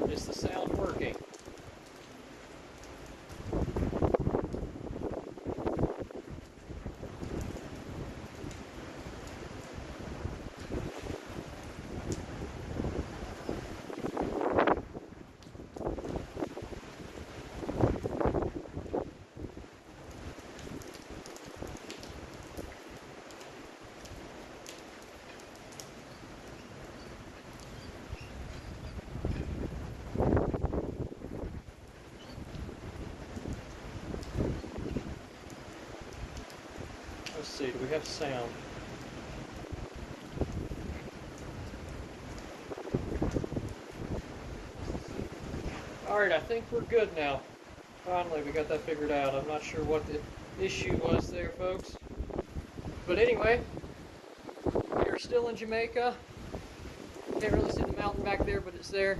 Is the sound working? Let's see, do we have sound? Alright, I think we're good now. Finally, we got that figured out. I'm not sure what the issue was there, folks. But anyway, we are still in Jamaica. Can't really see the mountain back there, but it's there.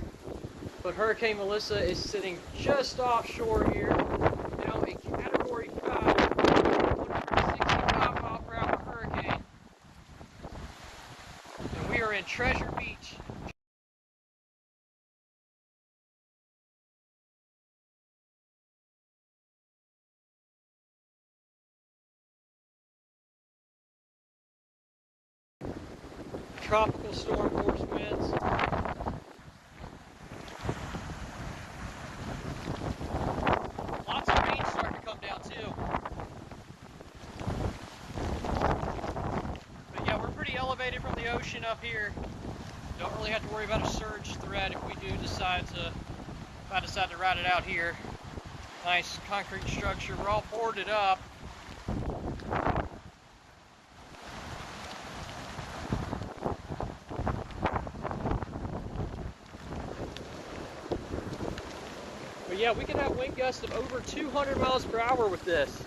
But Hurricane Melissa is sitting just offshore here. Now a Category 5, 165-mile-per-hour hurricane. And we are in Treasure Beach. Tropical storm force winds. Lots of rain starting to come down too. But yeah, we're pretty elevated from the ocean up here. Don't really have to worry about a surge threat if we do decide to I decided to ride it out here. Nice concrete structure. We're all boarded up. But yeah, we can have wind gusts of over 200 miles per hour with this.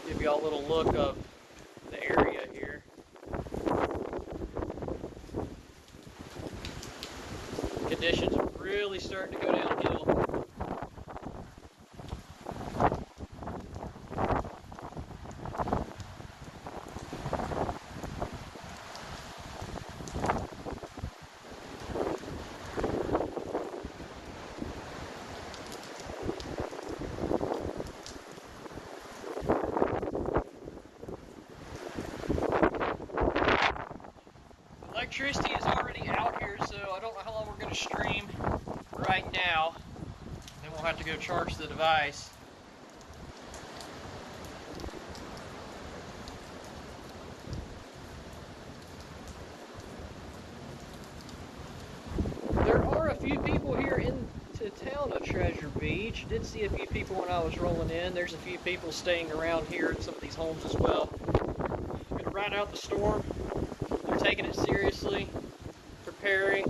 Give you all a little look of the area here. Conditions are really starting to go downhill. Electricity is already out here, so I don't know how long we're going to stream right now. Then we'll have to go charge the device. There are a few people here in the town of Treasure Beach. Did see a few people when I was rolling in. There's a few people staying around here in some of these homes as well. I'm going to ride out the storm. They're taking it seriously, preparing.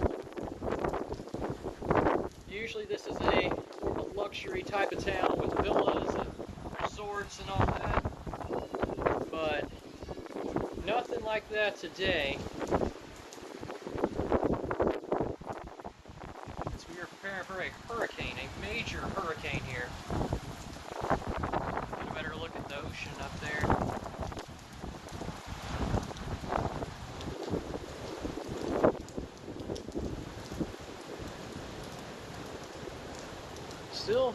Usually this is a more of a luxury type of town with villas and resorts and all that. But nothing like that today. As we are preparing for a hurricane, a major hurricane here. Get a better look at the ocean up there. Still,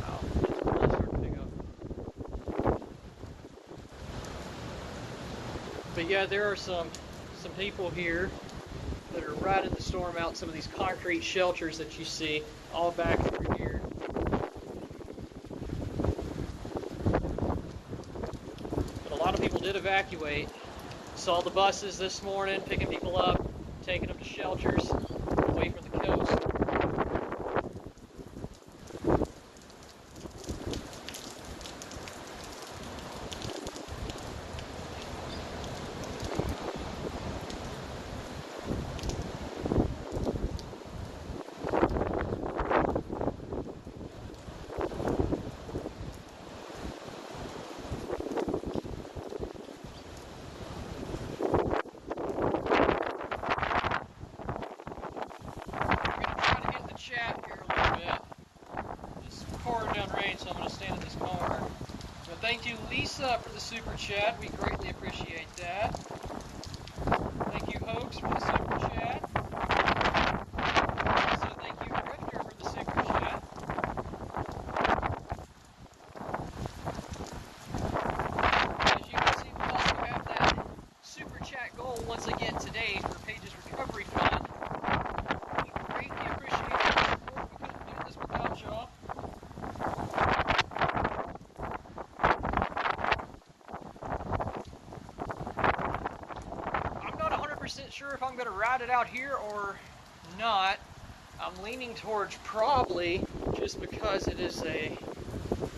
oh, it's really starting to pick up. But yeah, there are some people here that are riding the storm out in some of these concrete shelters that you see all back through here. But a lot of people did evacuate. Saw the buses this morning picking people up, taking them to shelters away from the coast. Chat here a little bit. It's pouring down rain, so I'm going to stand in this corner. But thank you, Lisa, for the super chat. We greatly appreciate that. Thank you, Hoax, for the super chat. Also, thank you, Drifter, for the super chat. As you can see, we also have that super chat goal once again today for Paige's Recovery Fund. Sure if I'm going to ride it out here or not. I'm leaning towards probably, just because it is a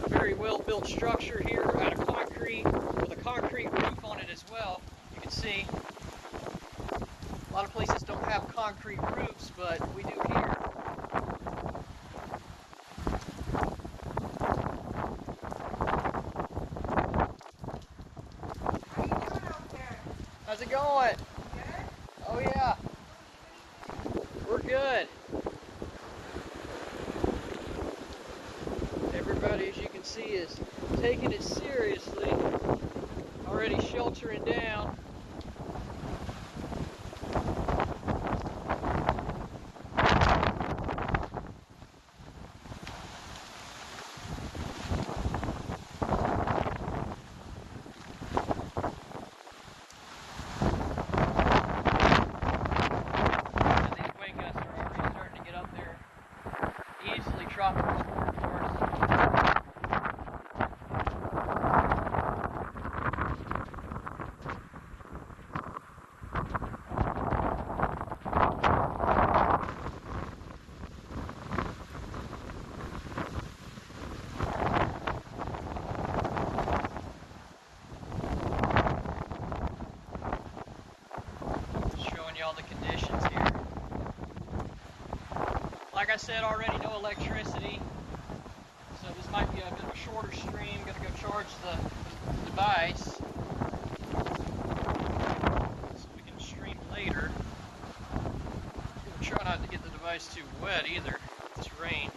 very well built structure here out of concrete with a concrete roof on it as well. You can see a lot of places don't have concrete roofs, but we do here. How's it going? Oh yeah, we're good. Everybody, as you can see, is taking it seriously, already sheltering down. tropical storm force. All the conditions here. Like I said already, no electricity, so this might be a bit of a shorter stream. Gonna go charge the device so we can stream later. Gonna try not to get the device too wet either with this rain.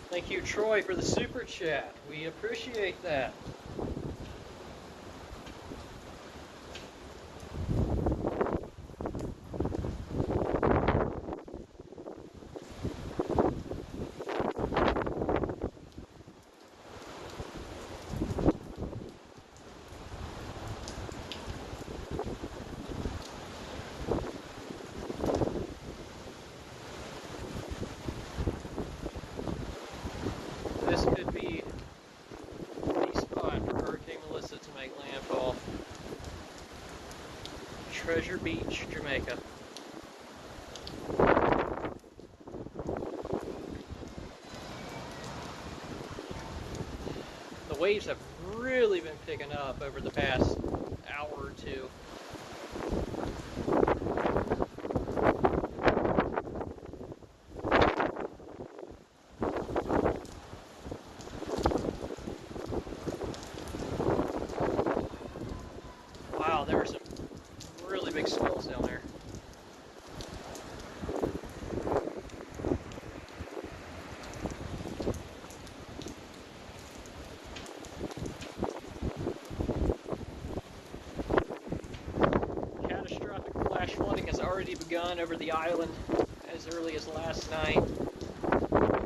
Thank you, Troy, for the super chat. We appreciate that. This could be the spot for Hurricane Melissa to make landfall. Treasure Beach, Jamaica. The waves have really been picking up over the past hour or two. Wow, there were some really big swells down there. Catastrophic flash flooding has already begun over the island as early as last night.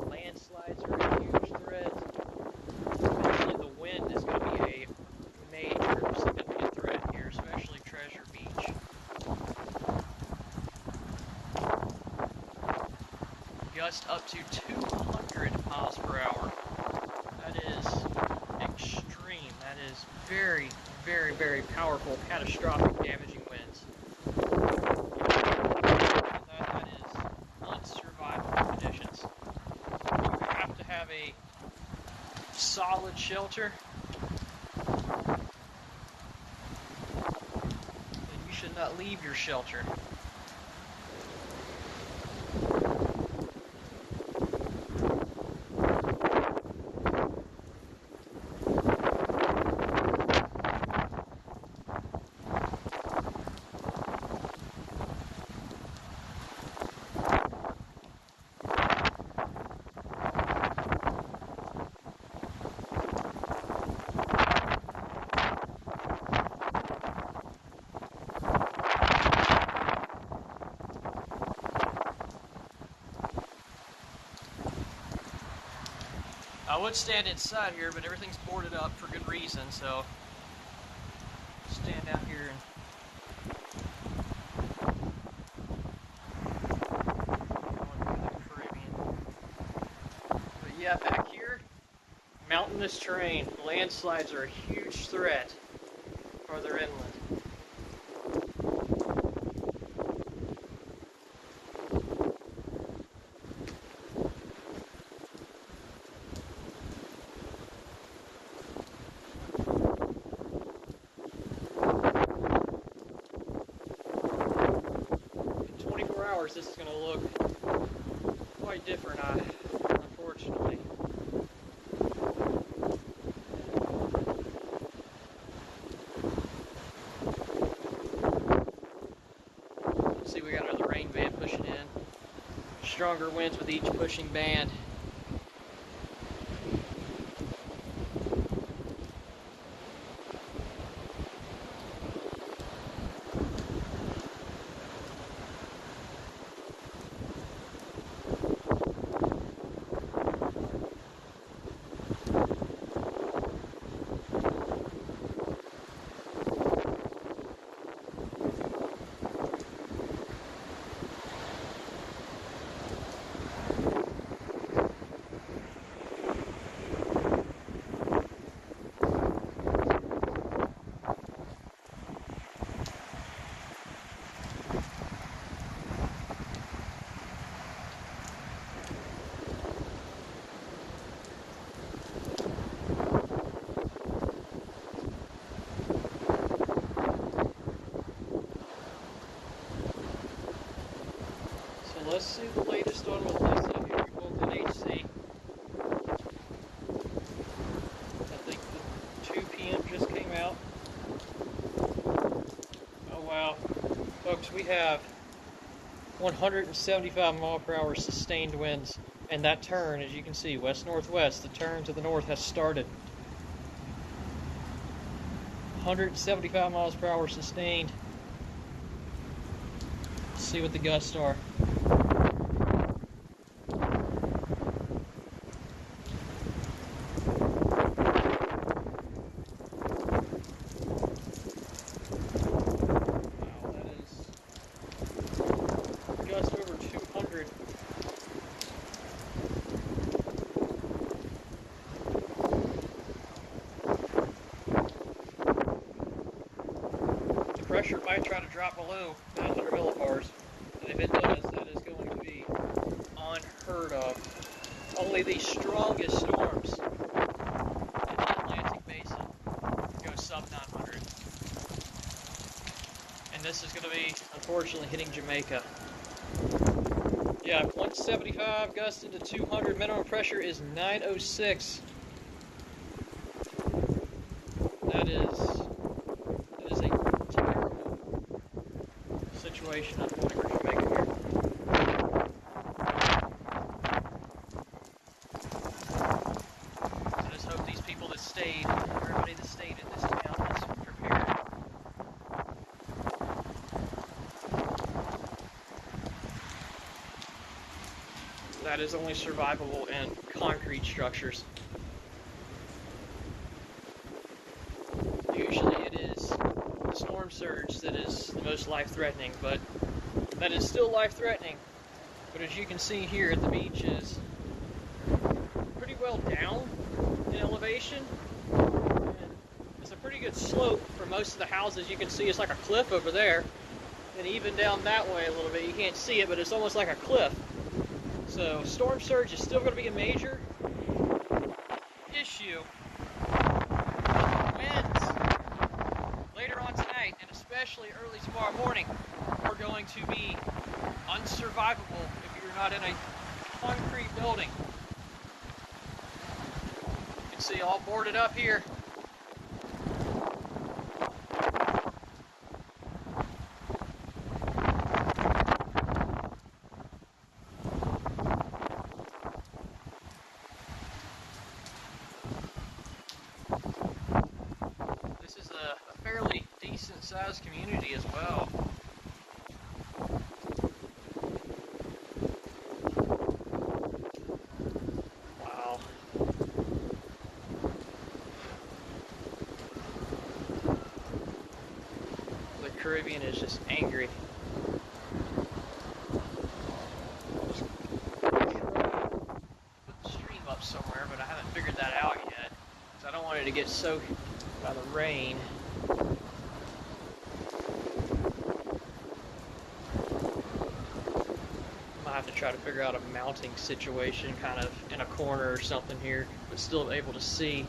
Landslides are a huge threat. Eventually the wind is going to be a major significant threat here, especially Treasure Beach. Gusts up to 200 miles per hour. That is extreme. That is very, very, very powerful, catastrophic, damaging winds. That is unsurvivable conditions. You have to have a solid shelter. And you should not leave your shelter. I would stand inside here, but everything's boarded up for good reason, so stand out here But yeah, back here, mountainous terrain. Landslides are a huge threat farther inland. 24 hours, this is going to look quite different, unfortunately. stronger winds with each pushing band. Let's see the latest on what they said here. Both at HC. I think the 2 p.m. just came out. Oh wow. Folks, we have 175 mile per hour sustained winds. And that turn, as you can see, west-northwest, the turn to the north has started. 175 miles per hour sustained. Let's see what the gusts are. Pressure might try to drop below 900 millibars, and if it does, that is going to be unheard of. Only the strongest storms in the Atlantic Basin go sub 900, and this is going to be, unfortunately, hitting Jamaica. Yeah, 175 gusts into 200. Minimum pressure is 906. That is a situation unfolding for Jamaica here. I just hope these people that stayed, everybody that stayed in this town is prepared. That is only survivable in concrete structures. Usually it is the storm surge that is the most life-threatening, but that is still life-threatening. But as you can see here, the beach is pretty well down in elevation. And it's a pretty good slope for most of the houses. You can see it's like a cliff over there. And even down that way a little bit, you can't see it, but it's almost like a cliff. So storm surge is still going to be a major issue. Winds later on tonight, and especially early tomorrow morning, are going to be unsurvivable if you're not in a concrete building. You can see all boarded up here. This is a fairly decent sized community as well. Wow. The Caribbean is just angry. Just put the stream up somewhere, but I haven't figured that out yet. So I don't want it to get soaked by the rain. Might have to try to figure out a mounting situation, kind of in a corner or something here, but still able to see.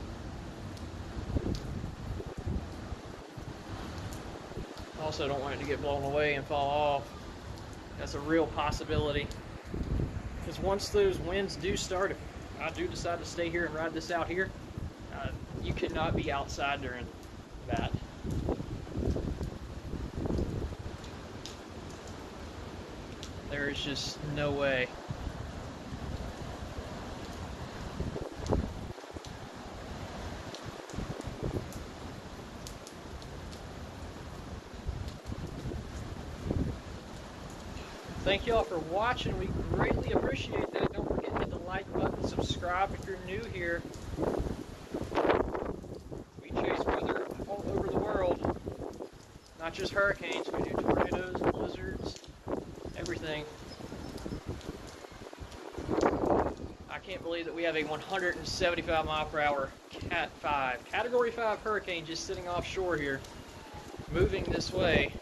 Also don't want it to get blown away and fall off. That's a real possibility. Because once those winds do start, if I do decide to stay here and ride this out here, you cannot be outside during that. There is just no way thank y'all for watching. We greatly appreciate that. Don't forget to hit the like button, subscribe if you're new here. We chase weather all over the world. Not just hurricanes, we do tornadoes, blizzards, everything. I can't believe that we have a 175 mile per hour Cat 5, Category 5 hurricane just sitting offshore here, moving this way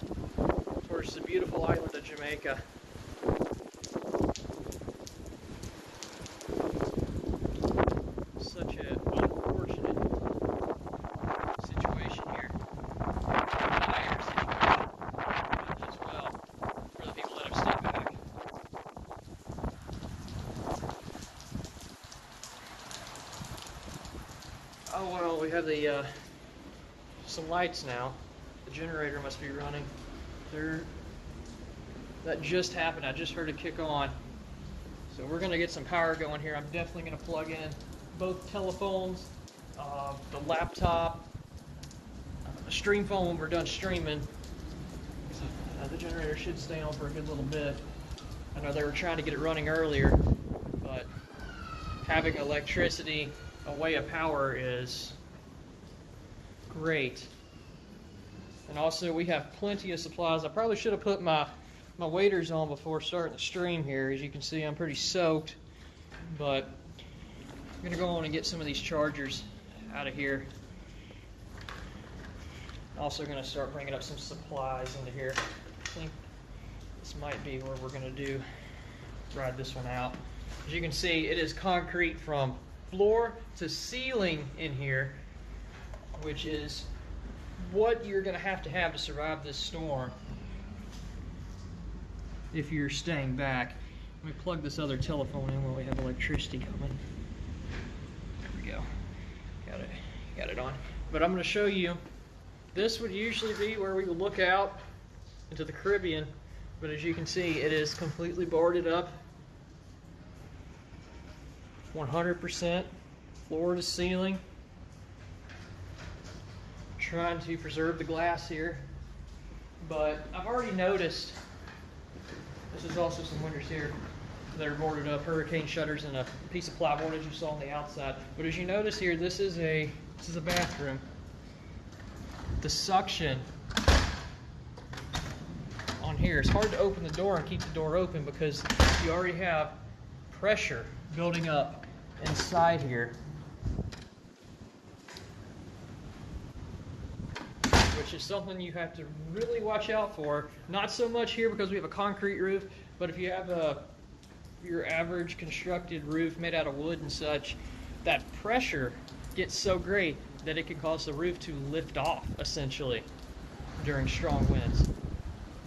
towards the beautiful island of Jamaica. Such an unfortunate situation here. Dire situation as well for the people that have stayed back. Oh well, we have the some lights now. The generator must be running. That just happened. I just heard it kick on. So we're going to get some power going here. I'm definitely going to plug in both telephones, the laptop, the stream phone when we're done streaming. So, the generator should stay on for a good little bit. I know they were trying to get it running earlier, but having electricity, a way of power is great. And also we have plenty of supplies. I probably should have put my waders on before starting the stream here. As you can see, I'm pretty soaked, but I'm going to go on and get some of these chargers out of here. Also going to start bringing up some supplies into here. I think this might be where we're going to ride this one out. As you can see, it is concrete from floor to ceiling in here, which is what you're going to have to survive this storm if you're staying back. Let me plug this other telephone in while we have electricity coming. There we go. Got it on. But I'm going to show you, this would usually be where we would look out into the Caribbean, but as you can see, it is completely boarded up. 100% floor to ceiling. Trying to preserve the glass here, but I've already noticed this is also some windows here that are boarded up, hurricane shutters and a piece of plywood as you saw on the outside. But as you notice here, this is a bathroom. The suction on here, it's hard to open the door and keep the door open because you already have pressure building up inside here, which is something you have to really watch out for. Not so much here because we have a concrete roof, but if you have your average constructed roof made out of wood and such, that pressure gets so great that it can cause the roof to lift off, essentially, during strong winds.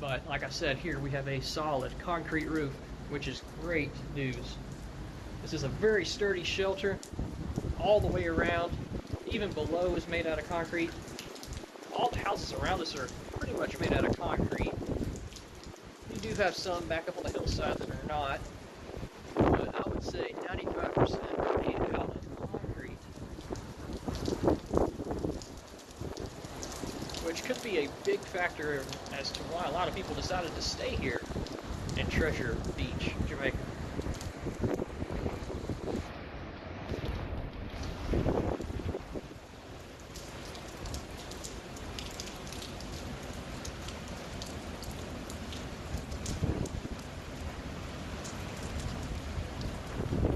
But like I said, here we have a solid concrete roof, which is great news. This is a very sturdy shelter all the way around. Even below is made out of concrete. All the houses around us are pretty much made out of concrete. You do have some back up on the hillside that are not, but I would say 95% are made out of concrete, which could be a big factor as to why a lot of people decided to stay here in Treasure Beach, Jamaica.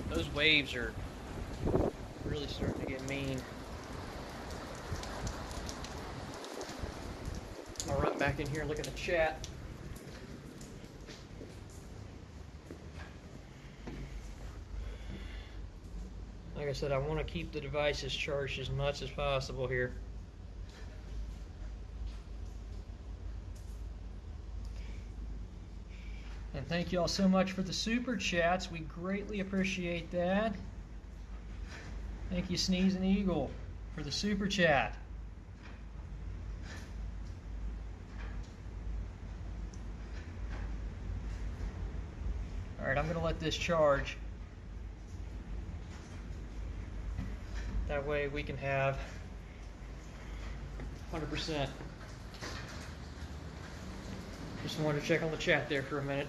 Those waves are really starting to get mean. I'll run back in here and look at the chat. Like I said, I want to keep the devices charged as much as possible here. And thank you all so much for the super chats. We greatly appreciate that. Thank you, Sneeze and Eagle, for the super chat. All right, I'm going to let this charge. That way we can have 100%. Just wanted to check on the chat there for a minute.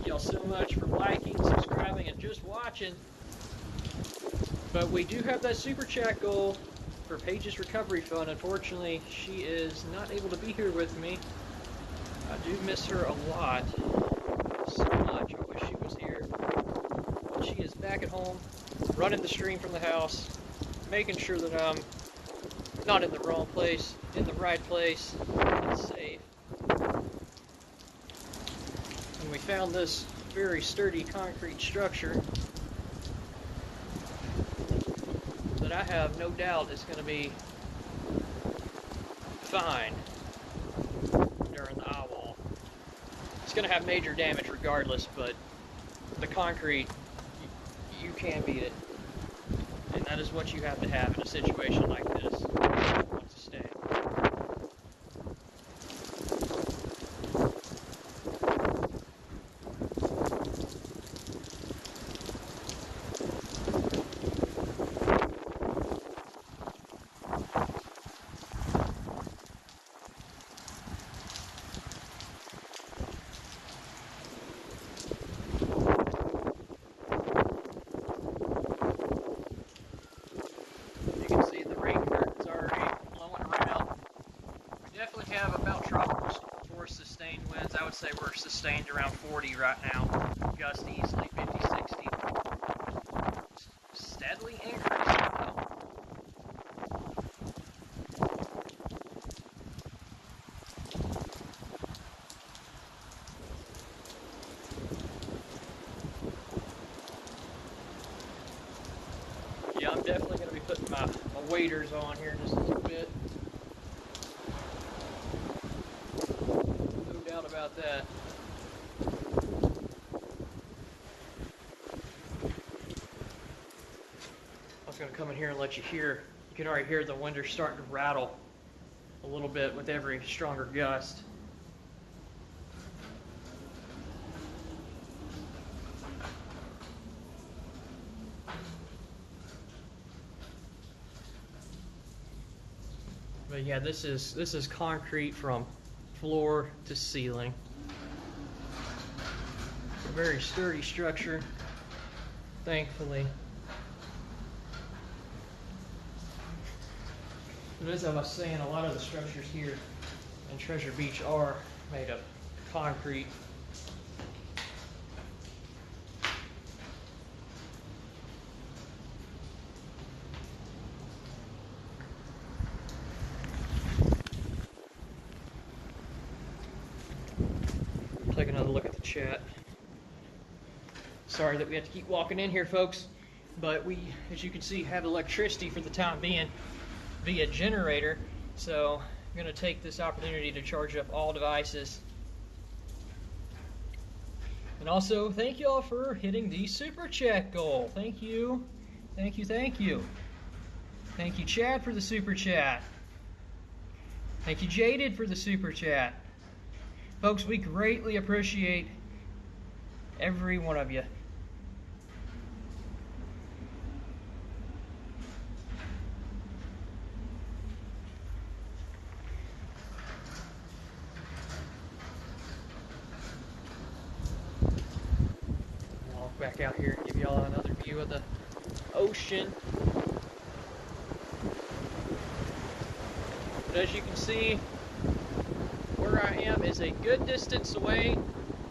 Thank y'all so much for liking, subscribing, and just watching. But we do have that super chat goal for Paige's recovery fund. Unfortunately, she is not able to be here with me. I do miss her a lot. So much. I wish she was here. But she is back at home, running the stream from the house, making sure that I'm not in the wrong place, in the right place, and safe. And we found this very sturdy concrete structure that I have no doubt is going to be fine during the eye wall. It's going to have major damage regardless, but the concrete, you can't beat it. And that is what you have to have in a situation like this. To stay. I would say we're sustained around 40 right now. Gust easily 50, 60. Steadily increasing though. Yeah, I'm definitely going to be putting my waders on here in just a little bit. No doubt about that. I was going to come in here and let you hear, you can already hear the window starting to rattle a little bit with every stronger gust. But yeah, this is concrete from floor to ceiling. A very sturdy structure, thankfully. But as I was saying, a lot of the structures here in Treasure Beach are made of concrete. Take another look at the chat. Sorry that we have to keep walking in here, folks, but we, as you can see, have electricity for the time being via generator, so I'm going to take this opportunity to charge up all devices. And also, thank you all for hitting the super chat goal. Thank you. Thank you, thank you. Thank you, Chad, for the super chat. Thank you, Jaded, for the super chat. Folks, we greatly appreciate every one of you. I'll walk back out here and give y'all another view of the ocean. But as you can see, where I am is a good distance away,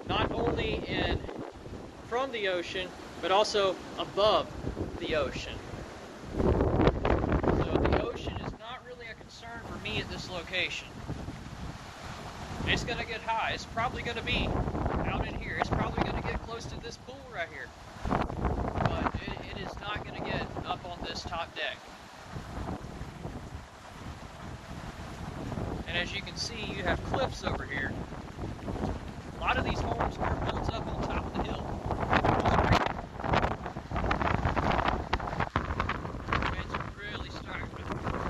not only from the ocean, but also above the ocean. So the ocean is not really a concern for me at this location. It's going to get high. It's probably going to be out in here. It's probably going to get close to this pool right here. But it is not going to get up on this top deck. And as you can see, you have cliffs over here. A lot of these homes are built up on top of the hill. Winds are really starting to blow.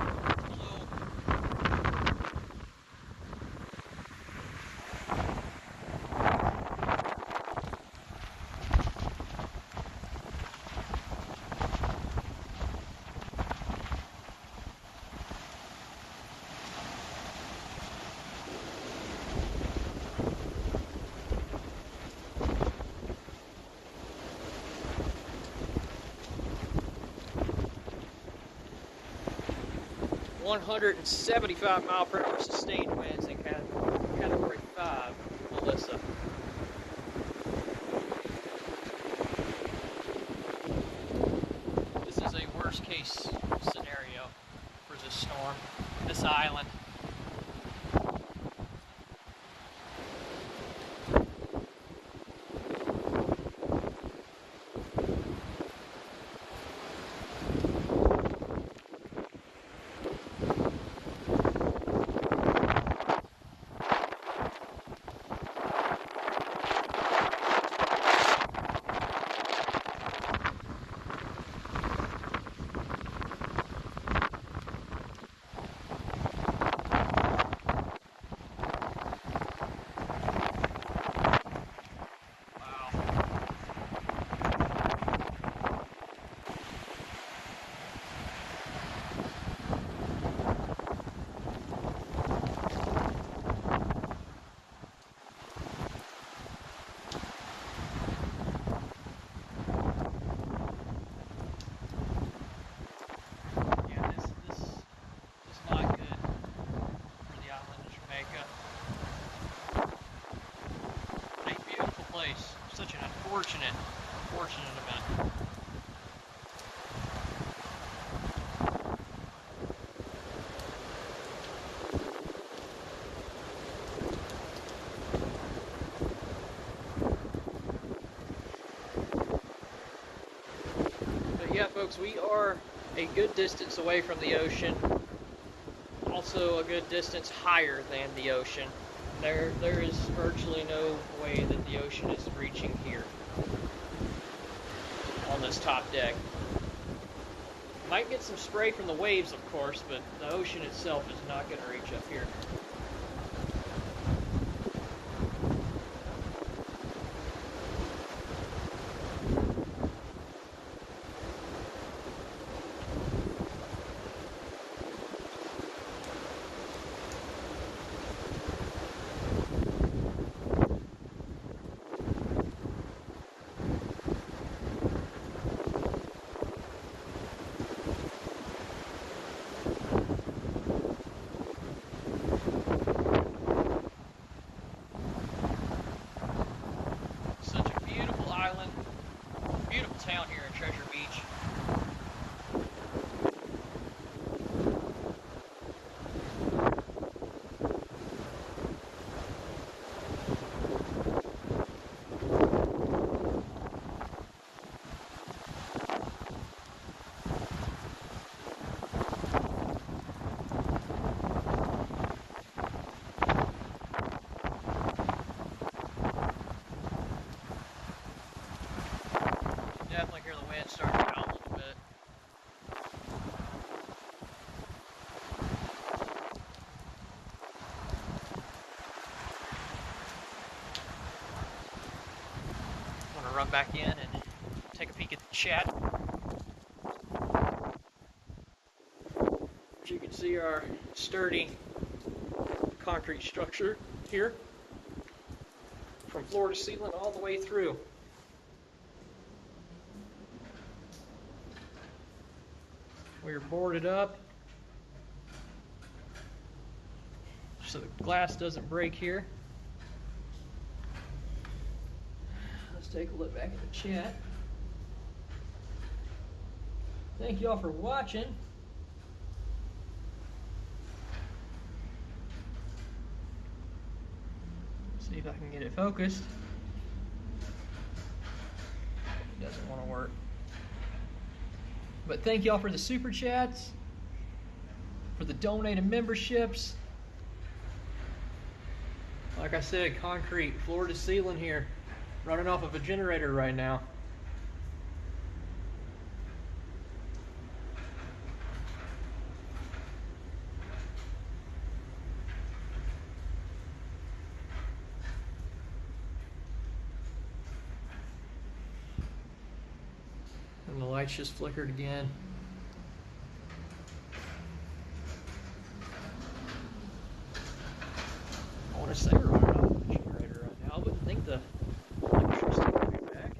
175 mile per hour sustained winds in Category 5, Melissa. This is a worst case scenario for this storm, this island. Such an unfortunate event. But yeah, folks, we are a good distance away from the ocean. Also a good distance higher than the ocean. There is virtually no way that the ocean is reaching here on this top deck. Might get some spray from the waves, of course, but the ocean itself is not going to reach up here. Town here in Treasure Beach. Definitely hear the wind starting to howl a little bit. I'm gonna run back in and take a peek at the chat. As you can see, our sturdy concrete structure here, from floor to ceiling all the way through. We're boarded up so the glass doesn't break here. Let's take a look back at the chat. Thank you all for watching. See if I can get it focused. It doesn't want to work. But thank y'all for the super chats, for the donated memberships. Like I said, concrete, floor to ceiling here, running off of a generator right now. And the lights just flickered again. I want to say we're running off of the generator right now. I wouldn't think the electricity would be back.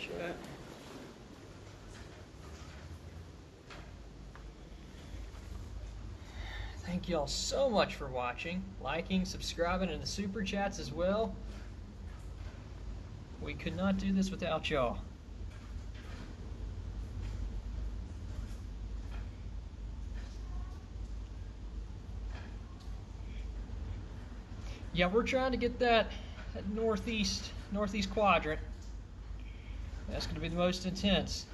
chat. Thank y'all so much for watching, liking, subscribing, and the super chats as well. We could not do this without y'all. Yeah, we're trying to get that northeast quadrant. That's going to be the most intense.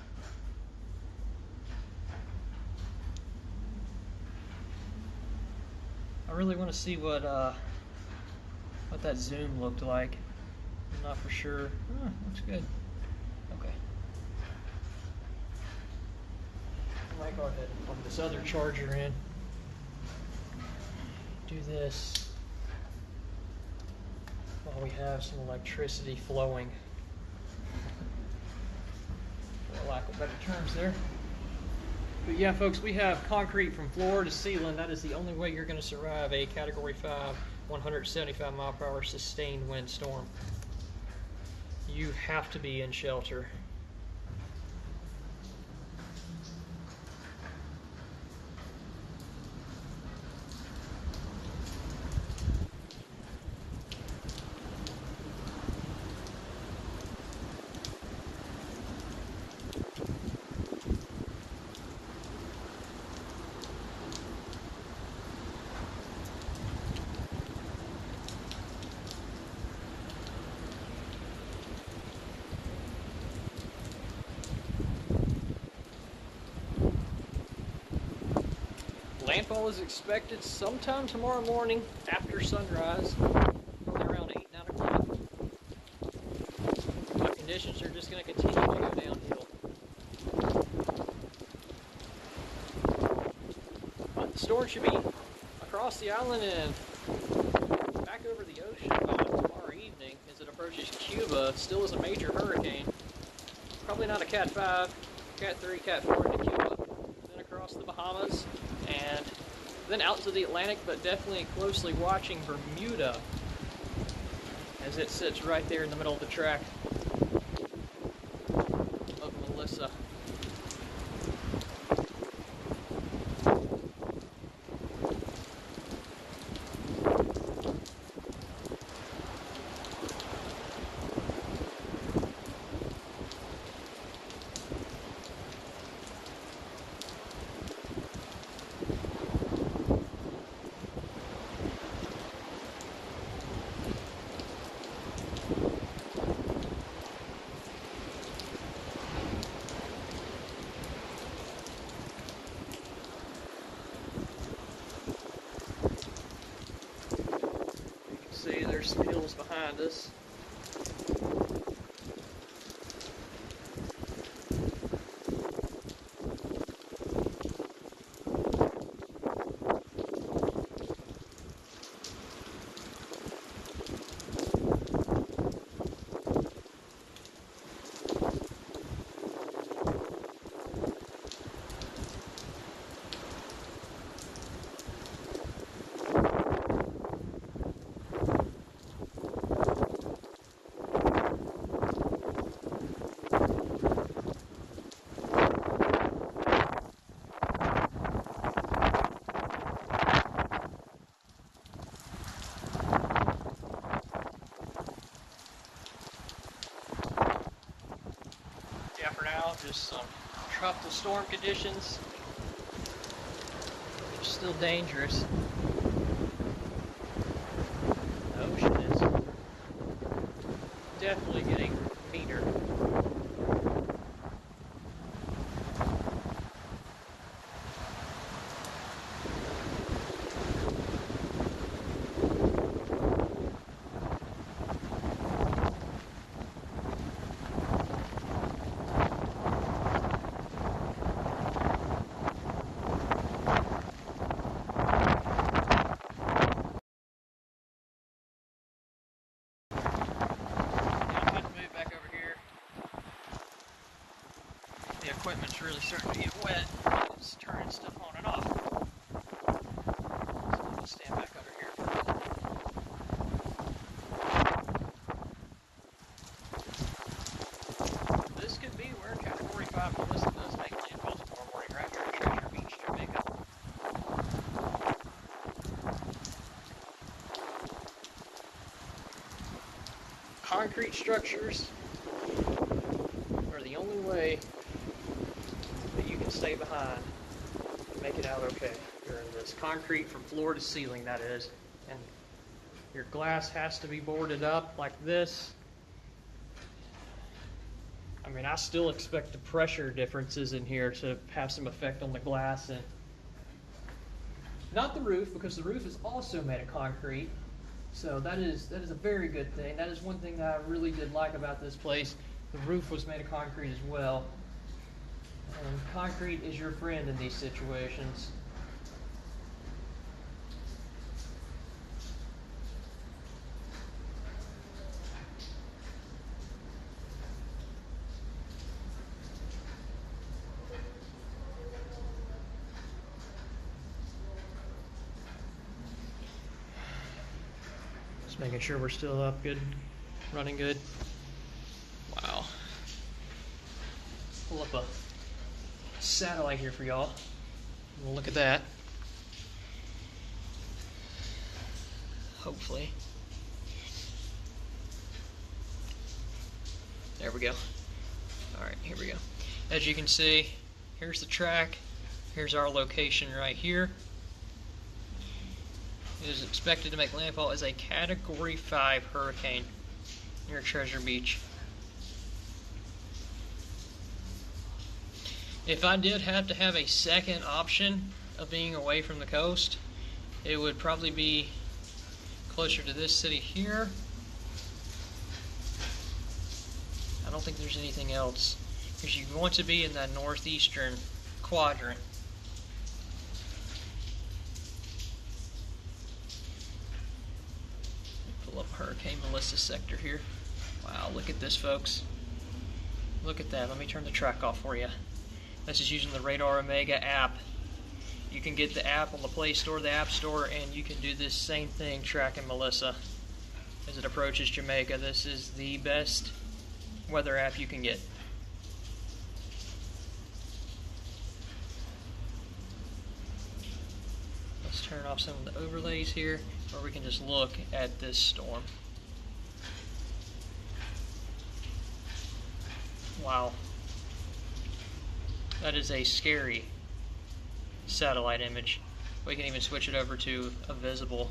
I really want to see what that zoom looked like. I'm not for sure. Oh, looks good. Okay. I might go ahead and plug this other charger in. Do this while we have some electricity flowing. For lack of better terms there. But yeah, folks, we have concrete from floor to ceiling. That is the only way you're going to survive a Category 5, 175 mile per hour sustained windstorm. You have to be in shelter. Landfall is expected sometime tomorrow morning after sunrise, probably around 8, 9 o'clock. The conditions are just going to continue to go downhill. But the storm should be across the island and back over the ocean by tomorrow evening as it approaches Cuba. Still is a major hurricane. Probably not a Cat 5, Cat 3, Cat 4 into Cuba. Then across the Bahamas. And then out to the Atlantic, but definitely closely watching Bermuda as it sits right there in the middle of the track of Melissa. See, there's some hills behind us. Just some tropical storm conditions. They're still dangerous. The ocean is definitely getting meaner. Equipment's really starting to get wet. It's turning stuff on and off. So I'll stand back under here for a minute. concrete structures are the only way that you can stay behind and make it out okay. You're in this concrete from floor to ceiling, that is. And your glass has to be boarded up like this. I mean, I still expect the pressure differences in here to have some effect on the glass, and not the roof, because the roof is also made of concrete. So that is a very good thing. That is one thing that I really did like about this place. The roof was made of concrete as well. And concrete is your friend in these situations. Just making sure we're still up good, running good. Wow. Pull up a satellite here for y'all. We'll look at that. Hopefully. There we go. Alright, here we go. As you can see, here's the track. Here's our location right here. It is expected to make landfall as a Category 5 hurricane near Treasure Beach. If I did have to have a second option of being away from the coast, it would probably be closer to this city here. I don't think there's anything else, because you want to be in that northeastern quadrant. Pull up Hurricane Melissa sector here. Wow, look at this, folks. Look at that. Let me turn the track off for you. This is using the Radar Omega app. You can get the app on the Play Store, the App Store, and you can do this same thing tracking Melissa as it approaches Jamaica. This is the best weather app you can get. Let's turn off some of the overlays here, where we can just look at this storm. Wow. That is a scary satellite image. We can even switch it over to a visible.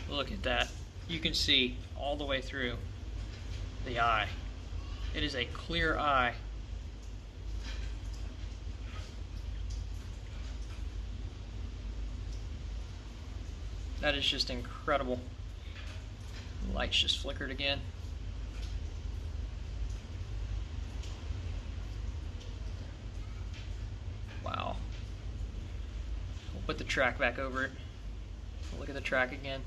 Look at that. You can see all the way through the eye. It is a clear eye. That is just incredible. The lights just flickered again. Wow. We'll put the track back over it. We'll look at the track again.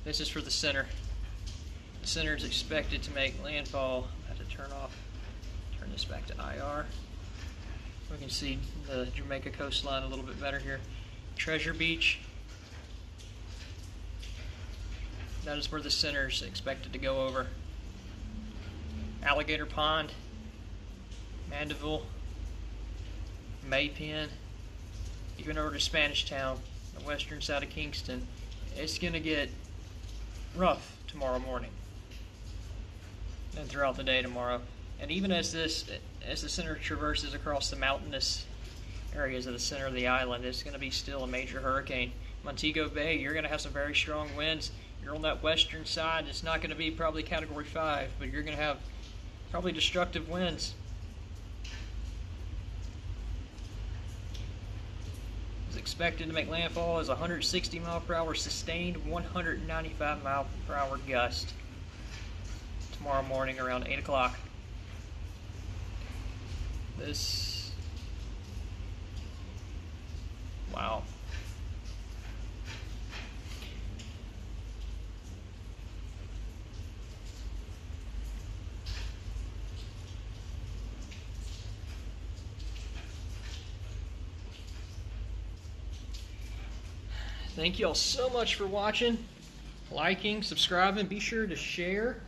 This is for the center. The center is expected to make landfall. I have to turn this back to IR. We can see the Jamaica coastline a little bit better here. Treasure Beach. That is where the center is expected to go over. Alligator Pond, Mandeville, Maypen, even over to Spanish Town, the western side of Kingston. It's going to get rough tomorrow morning and throughout the day tomorrow. And even as the center traverses across the mountainous areas of the center of the island, it's going to be still a major hurricane. Montego Bay, you're going to have some very strong winds. You're on that western side, it's not going to be probably Category 5, but you're going to have probably destructive winds. It's expected to make landfall as 160 mile per hour sustained, 195 mile per hour gust tomorrow morning around 8 o'clock. This, wow. Thank you all so much for watching, liking, subscribing. Be sure to share.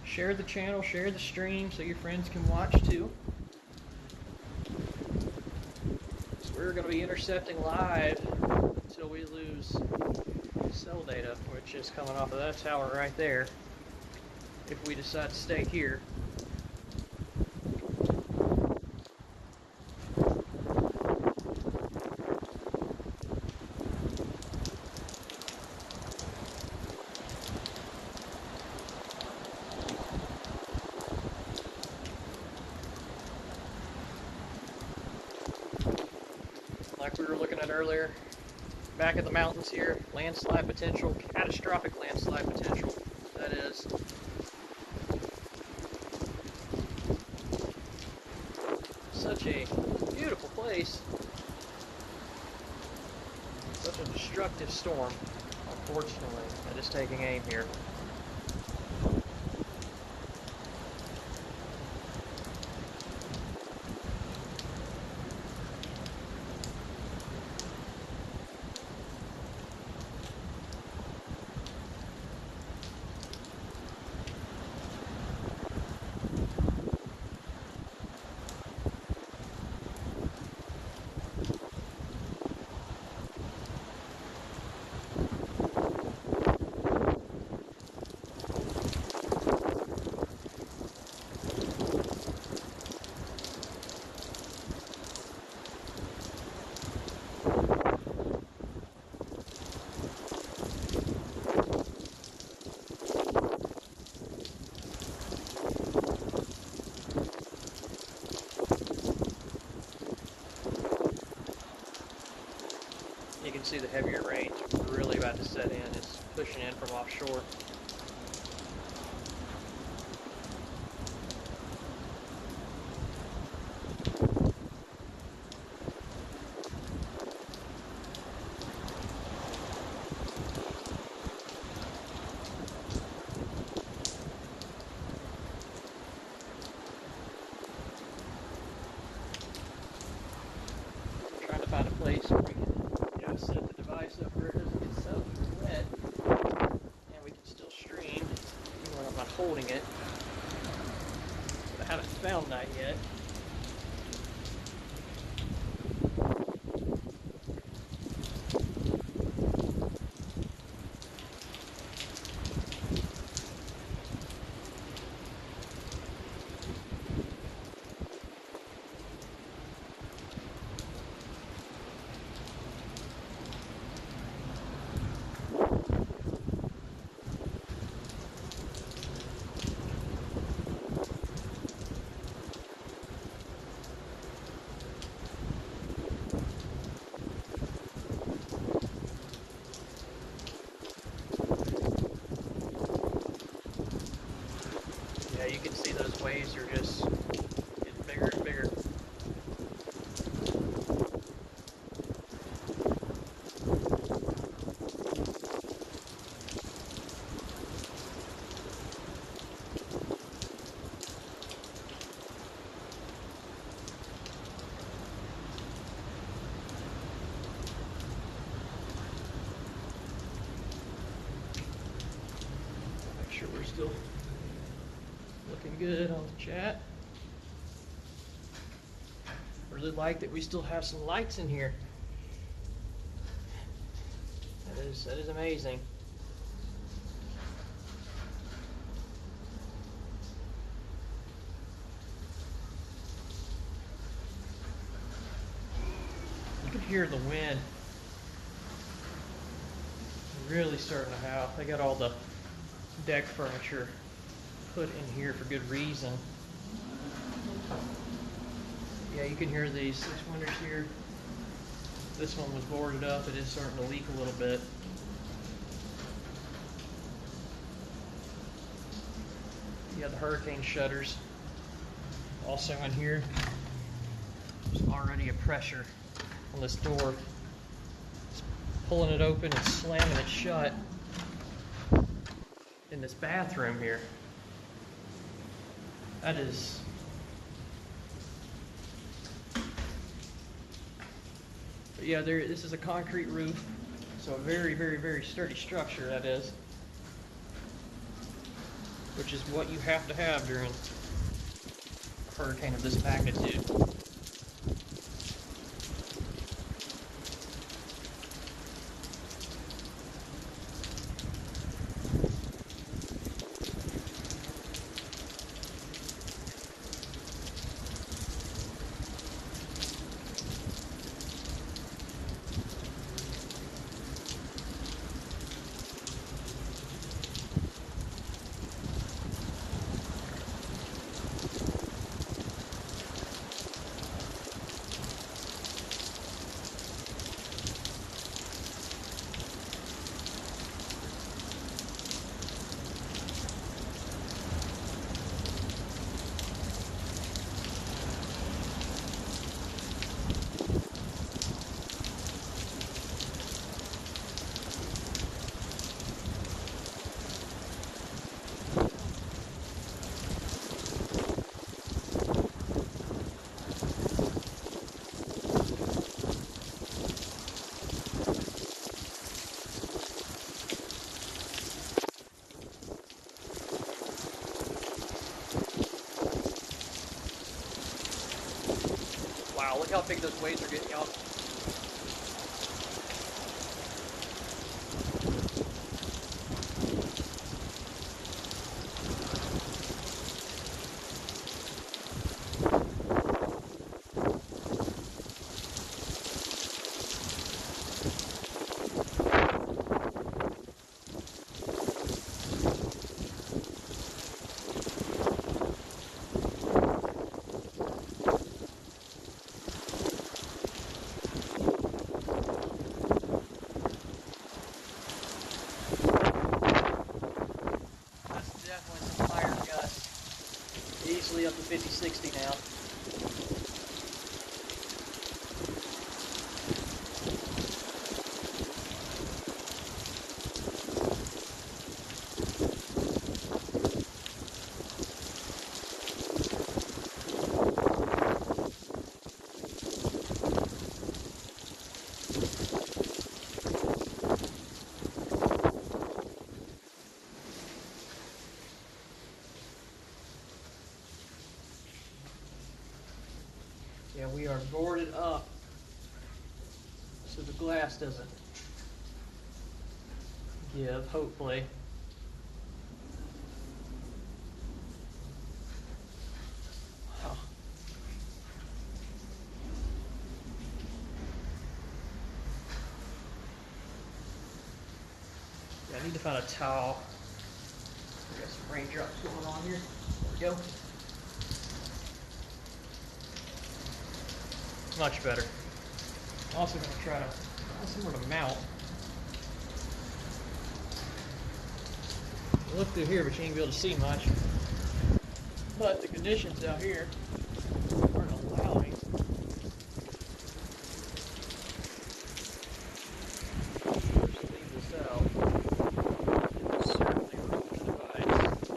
Share the channel, share the stream so your friends can watch too. we're going to be intercepting live until we lose cell data, which is coming off of that tower right there, if we decide to stay here. Like we were looking at earlier, back in the mountains here, landslide potential, catastrophic landslide potential, that is. Such a beautiful place. Such a destructive storm, unfortunately, that is taking aim here. You can see the heavier rain really about to set in. It's pushing in from offshore. I'm trying to find a place where we can set the device up where it doesn't get so wet, and we can still stream even when I'm not holding it. But I haven't found that yet. Yeah, you can see those waves are just getting bigger and bigger. Make sure we're still looking good on the chat. Really like that we still have some lights in here. That is amazing. You can hear the wind really starting to howl. They got all the deck furniture put in here for good reason. Yeah, you can hear these 6 wonders here. This one was boarded up. It is starting to leak a little bit. Yeah, the hurricane shutters also in here. There's already a pressure on this door. It's pulling it open and slamming it shut in this bathroom here. That is... But yeah, this is a concrete roof, so a very, very, very sturdy structure, that is. Which is what you have to have during a hurricane of this magnitude. Wow, look how big those waves are getting, y'all. Definitely some higher gusts. Easily up to 50, 60 now. Yeah, we are boarded up so the glass doesn't give, hopefully. Wow. Yeah, I need to find a towel. We got some raindrops going on here. There we go. Much better. I'm also going to try to find somewhere to mount. You look through here, but you ain't gonna be able to see much. But the conditions out here aren't allowing. Just leave this out. Certainly ruin the device.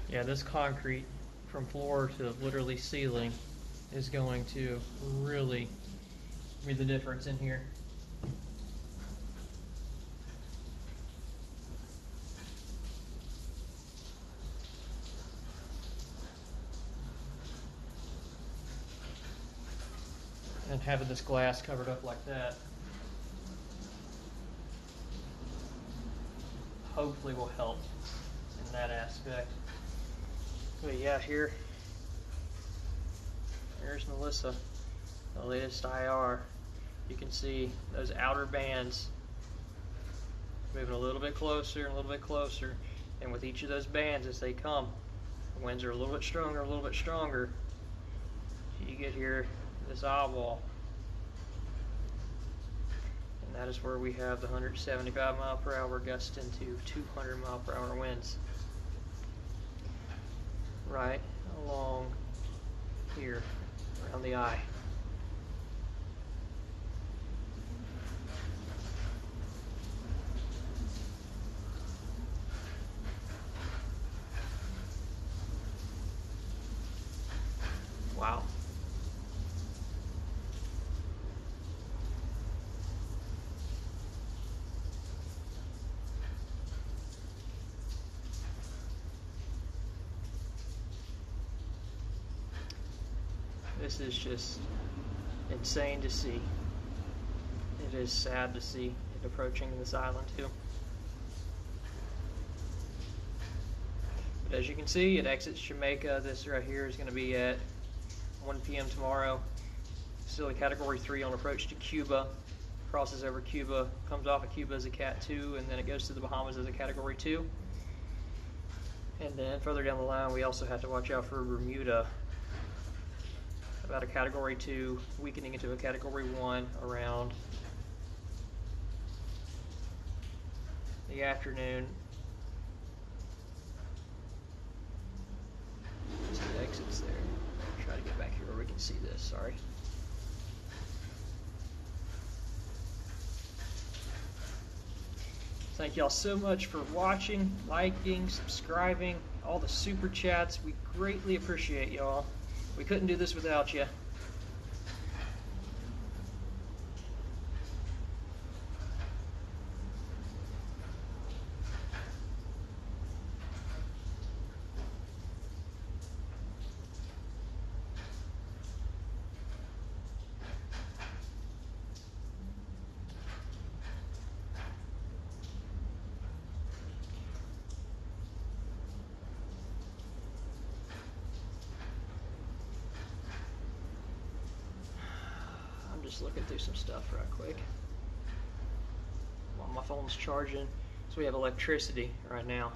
Yeah, this concrete from floor to literally ceiling is going to really, me the difference in here. And having this glass covered up like that hopefully will help in that aspect. But yeah, here's Melissa, the latest IR. You can see those outer bands moving a little bit closer and a little bit closer, and with each of those bands as they come, the winds are a little bit stronger, a little bit stronger. You get here this eyeball, and that is where we have the 175 mile per hour gust into 200 mile per hour winds right along here around the eye. Wow. This is just insane to see. It is sad to see it approaching this island too. But as you can see, it exits Jamaica. This right here is going to be at 1 p.m. tomorrow. Still a Category 3 on approach to Cuba. Crosses over Cuba, comes off of Cuba as a Cat 2, and then it goes to the Bahamas as a Category 2. And then further down the line, we also have to watch out for Bermuda. About a Category 2, weakening into a Category 1 around the afternoon. Just the exits there. Try to get back here where we can see this, sorry. Thank y'all so much for watching, liking, subscribing, all the super chats. We greatly appreciate y'all. We couldn't do this without you. Just looking through some stuff right quick while my phone's charging. So we have electricity right now.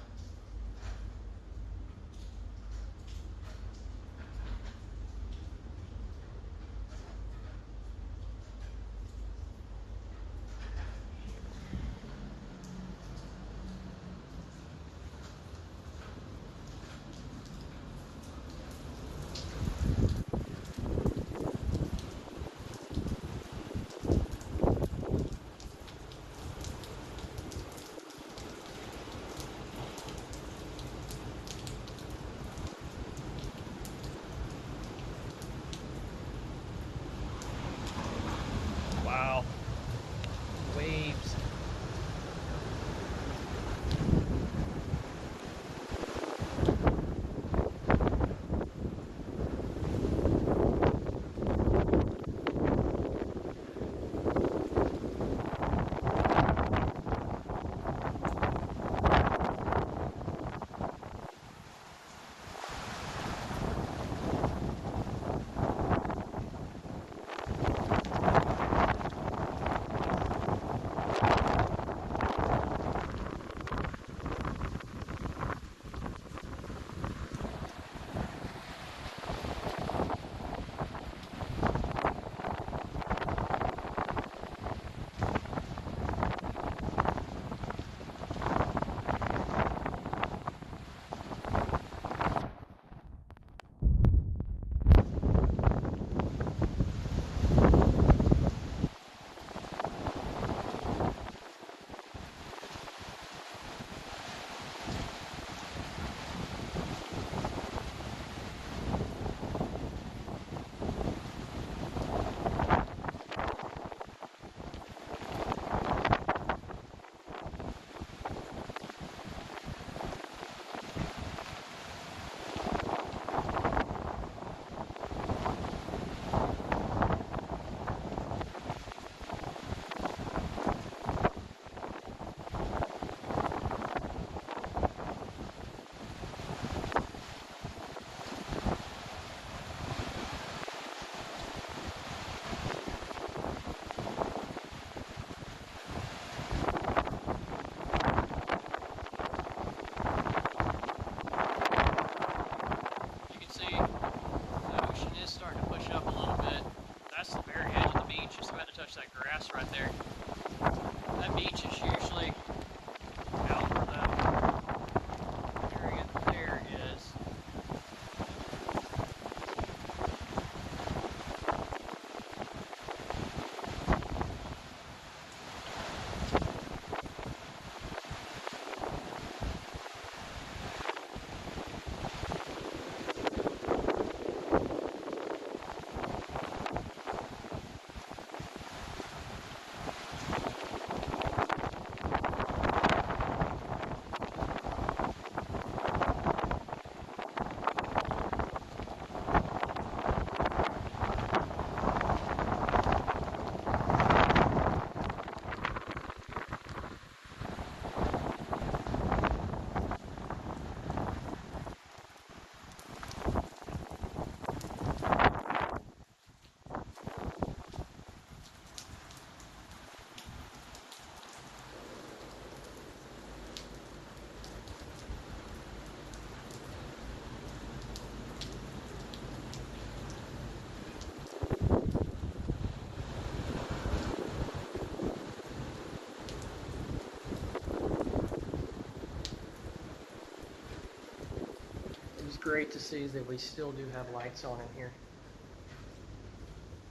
great to see is that we still do have lights on in here.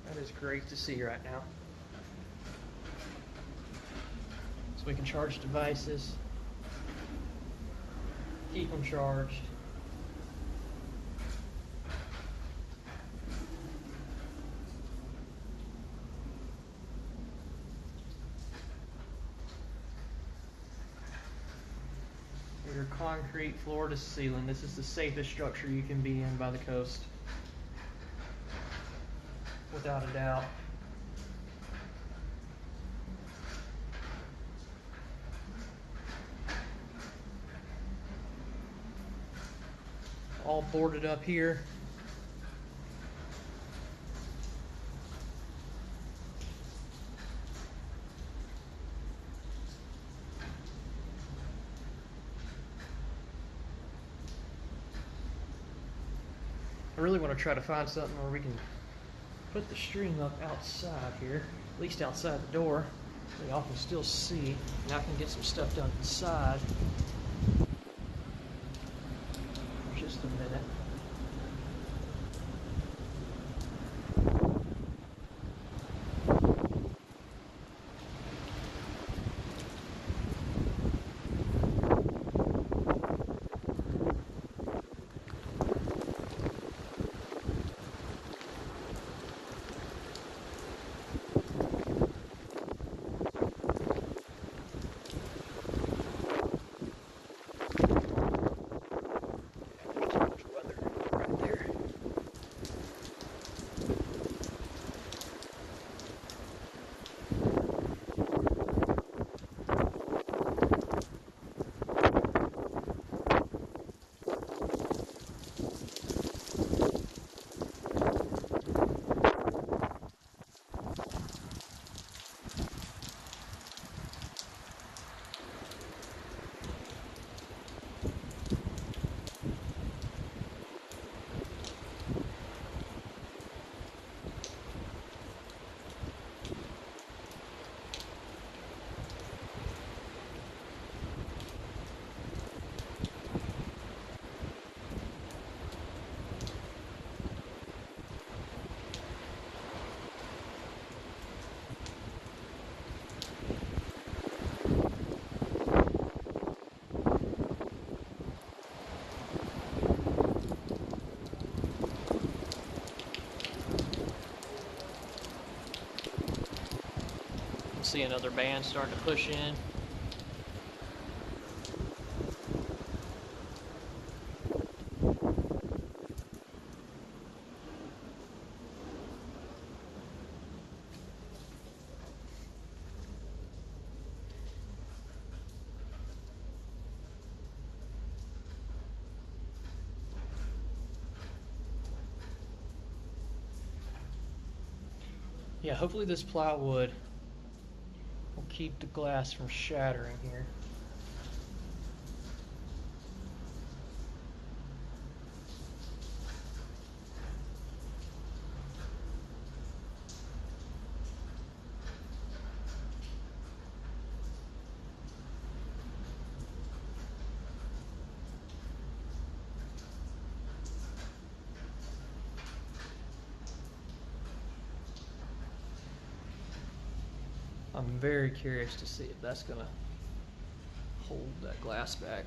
That is great to see right now. So we can charge devices, keep them charged. Your concrete floor to ceiling. This is the safest structure you can be in by the coast, without a doubt. All boarded up here. I really want to try to find something where we can put the string up outside here, at least outside the door, so y'all can still see, and I can get some stuff done inside. For just a minute. See another band starting to push in. Yeah, hopefully this plywood will keep the glass from shattering here. I'm very curious to see if that's gonna hold that glass back.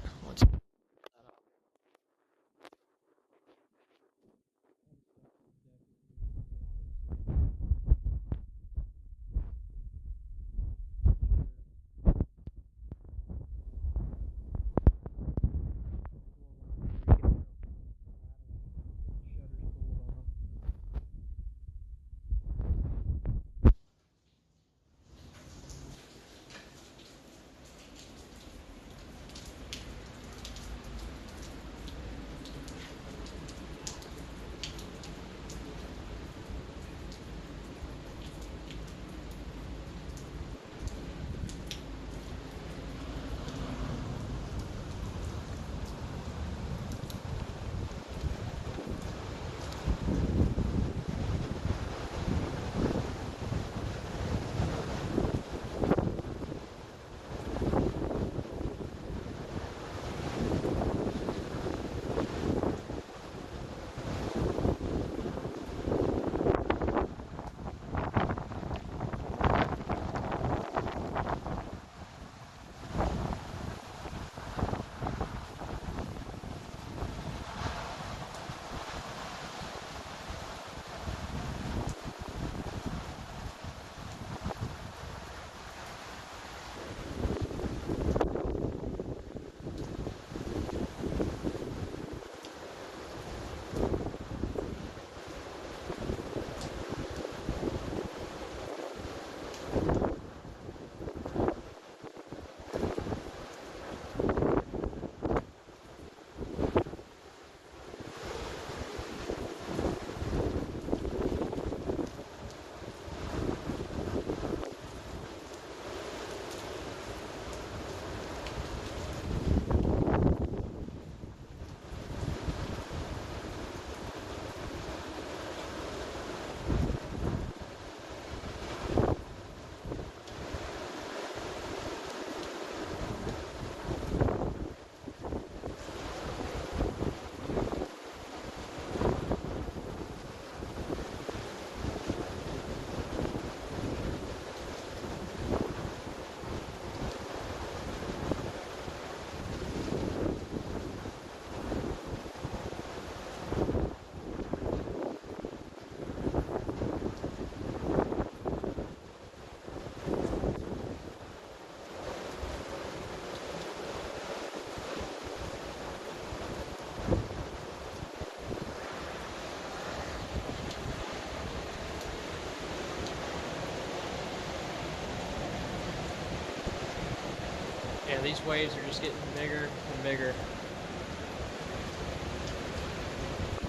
these waves are just getting bigger and bigger.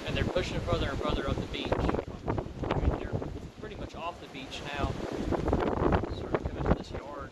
And they're pushing further and further up the beach. I mean, they're pretty much off the beach now. Sort of coming to this yard.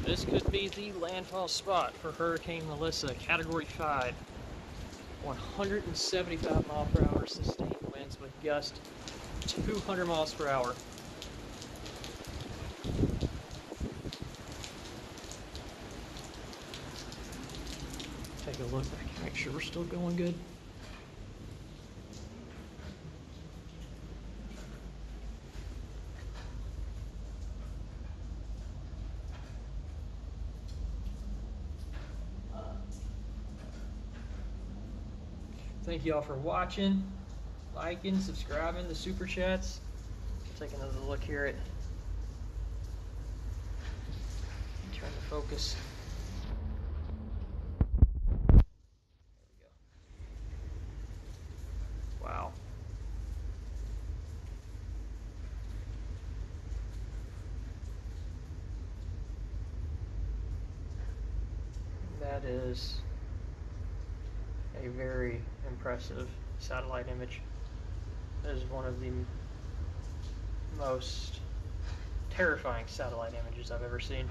This could be the landfall spot for Hurricane Melissa, Category 5. 175 mile per hour sustained winds with gusts 200 miles per hour. Take a look back, make sure we're still going good. Thank you all for watching, liking, subscribing, the super chats. Take another look here at. Turn the focus. There we go. Wow. That is a very impressive satellite image. That is one of the most terrifying satellite images I've ever seen.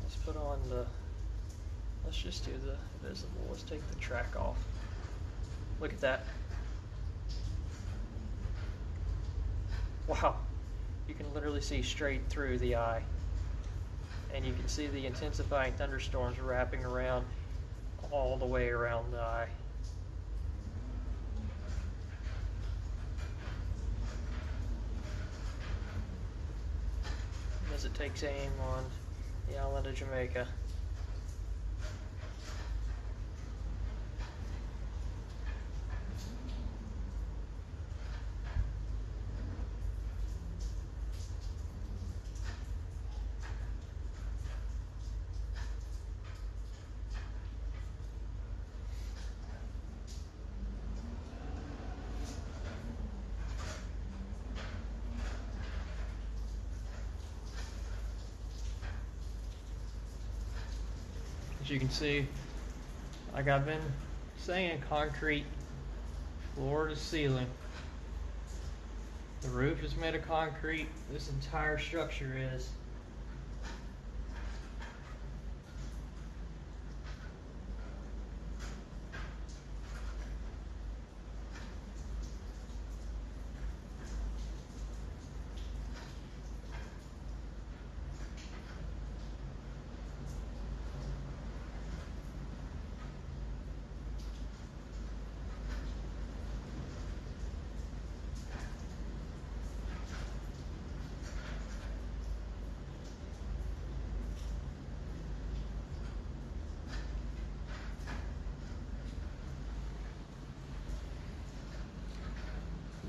Let's put on the, let's just do the visible. Let's take the track off. Look at that. Wow. You can literally see straight through the eye. And you can see the intensifying thunderstorms wrapping around all the way around the eye. As it takes aim on the island of Jamaica. As you can see, like I've been saying, concrete floor to ceiling. The roof is made of concrete. This entire structure is.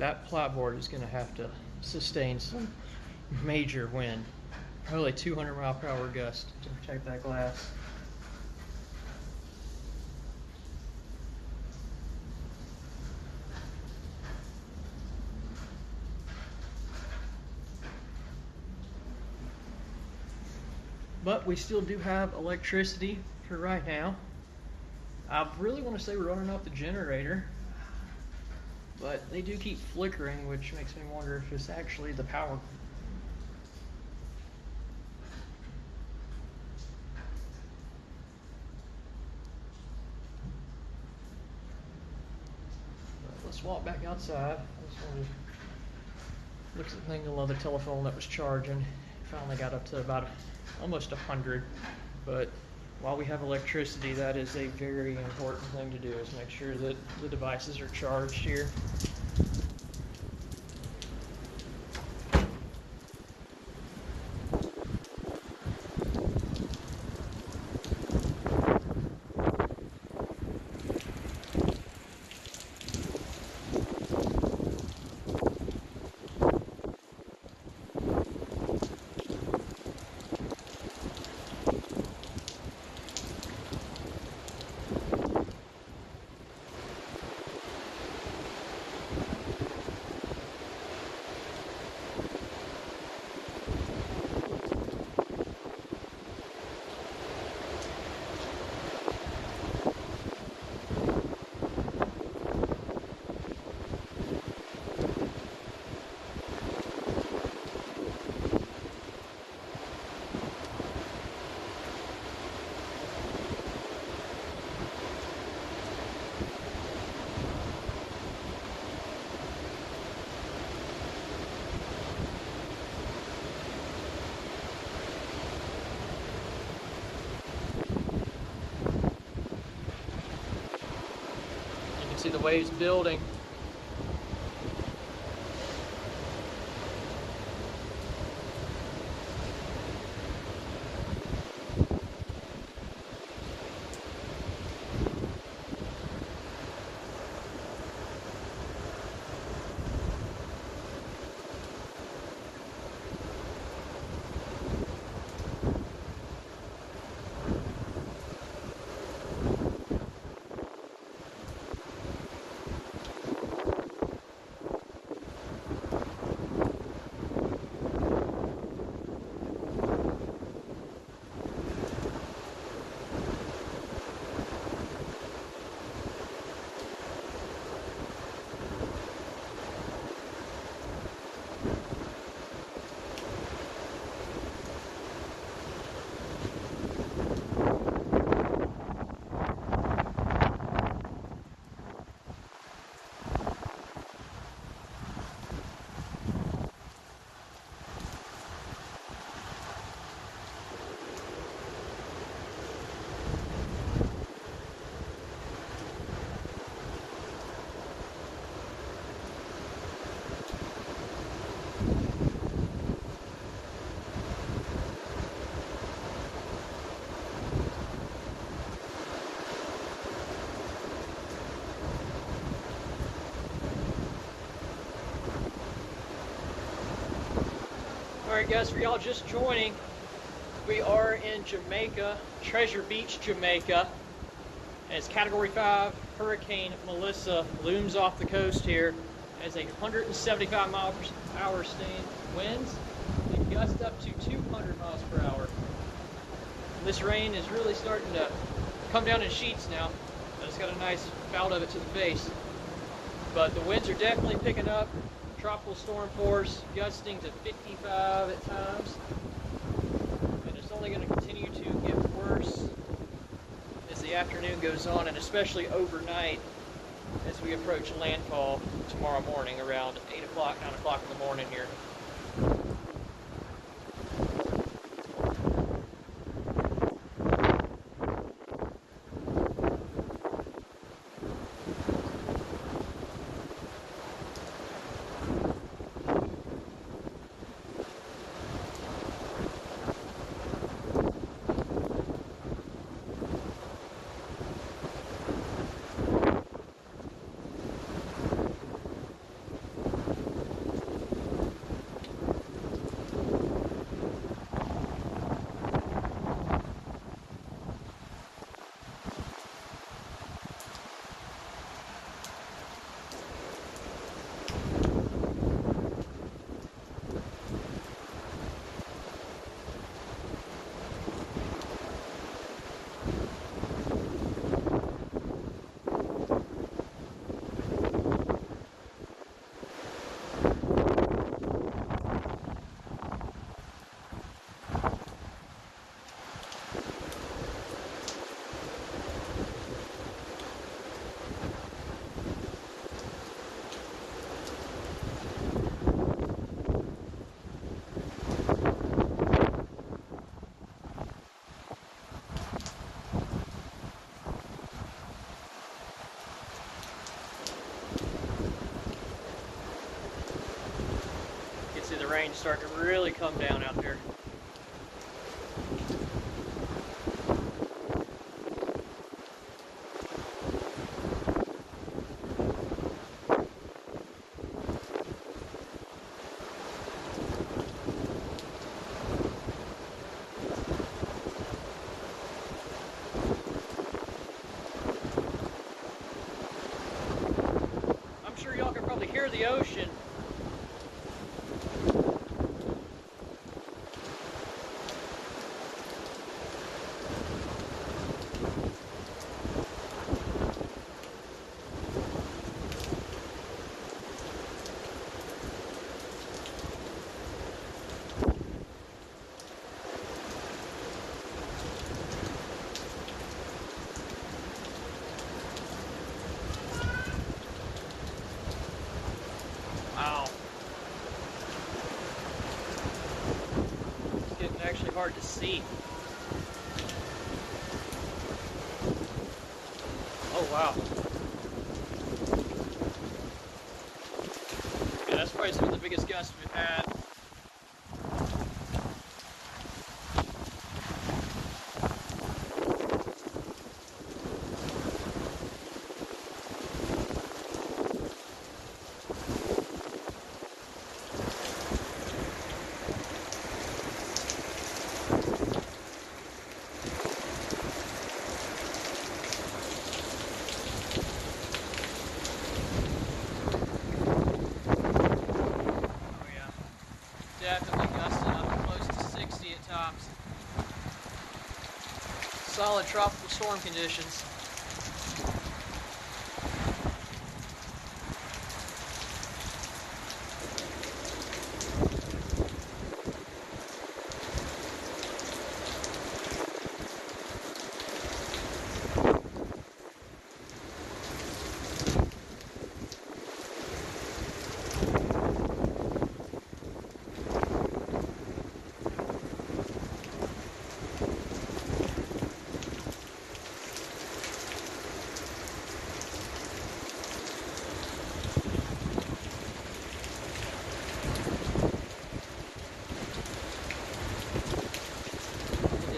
that plyboard is going to have to sustain some major wind, probably 200 mile per hour gust to protect that glass. But we still do have electricity for right now. I really want to say we're running off the generator, but they do keep flickering, which makes me wonder if it's actually the power. But let's walk back outside. I just wanted to look at the thing on the telephone that was charging. Finally got up to about almost 100. But while we have electricity, that is a very important thing to do, is make sure that the devices are charged here. See the waves building. Alright guys, for y'all just joining, we are in Jamaica, Treasure Beach, Jamaica. And it's Category 5 Hurricane Melissa looms off the coast here as a 175 mile per hour sustained winds and gust up to 200 miles per hour. And this rain is really starting to come down in sheets now. I just got a nice bout of it to the face. But the winds are definitely picking up. Tropical storm force gusting to 55 at times, and it's only going to continue to get worse as the afternoon goes on, and especially overnight as we approach landfall tomorrow morning around 8 o'clock, 9 o'clock in the morning here. see the rain starting to really come down out there. I'm sure y'all can probably hear the ocean. Wow. It's getting actually hard to see. Oh, wow. Yeah, that's probably some of the biggest gusts we've had. Definitely gusting up close to 60 at tops. Solid tropical storm conditions.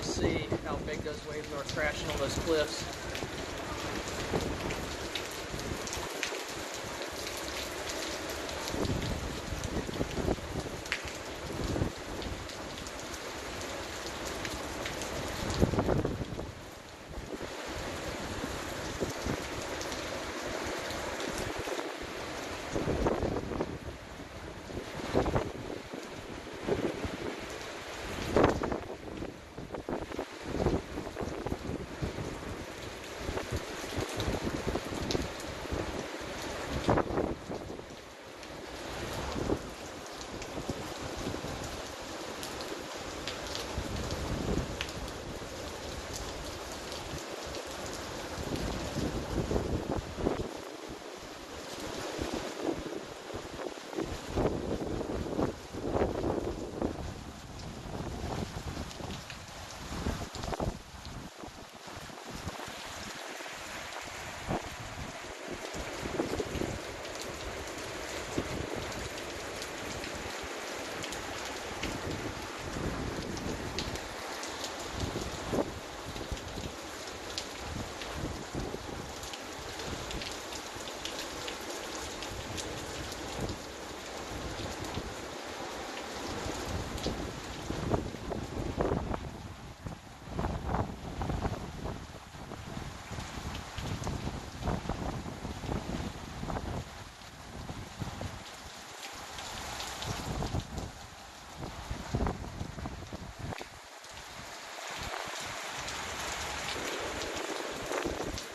See how big those waves are crashing on those cliffs.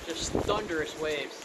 Just thunderous waves.